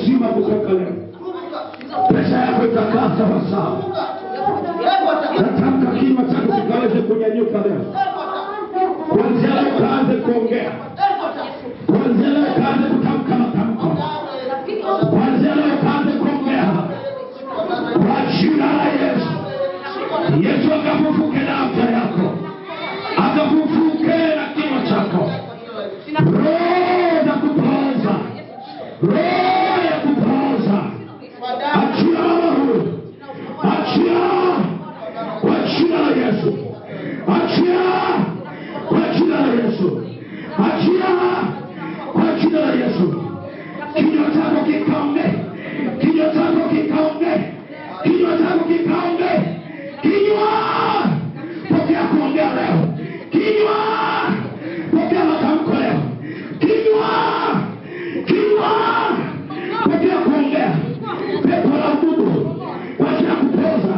uzima kutoka leo. Pesa yako itakaa sawa sawa. Natamka kinywa chako kikaweze kunyanyuka leo. Kuanzia leo kaanze kuongea. Kuanzia leo kaanze kutamka matamko. Kuanzia leo kaanze kuongea. Kwa jina la Yesu. Yesu akafufuke na afya yako. Akafufuke na kinywa chako. Roho za kupoza. Roho ya kupoza. Achia roho. Achia. Kwa jina la Yesu. Achia. Kwa jina la Yesu. Achia. Kwa jina la Yesu. Kinywa chako kikaombe. Kinywa chako kikaombe. Kinywa chako kikaombe. Kinywa. Pokea kuongea leo. Kinywa. Pokea matamko leo. Kinywa. Kinywa. Pokea kuongea. Pepo la Mungu. Wacha kupoza.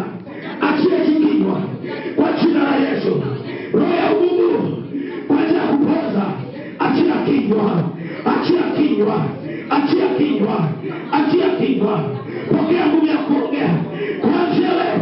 Achia kinywa. Kwa jina la Yesu. Roho ya Mungu. Wacha kupoza. Achia kinywa. Achia kinywa. Achia kinywa. Achia kinywa. Pokea nguvu ya kuongea. Kuanzia leo.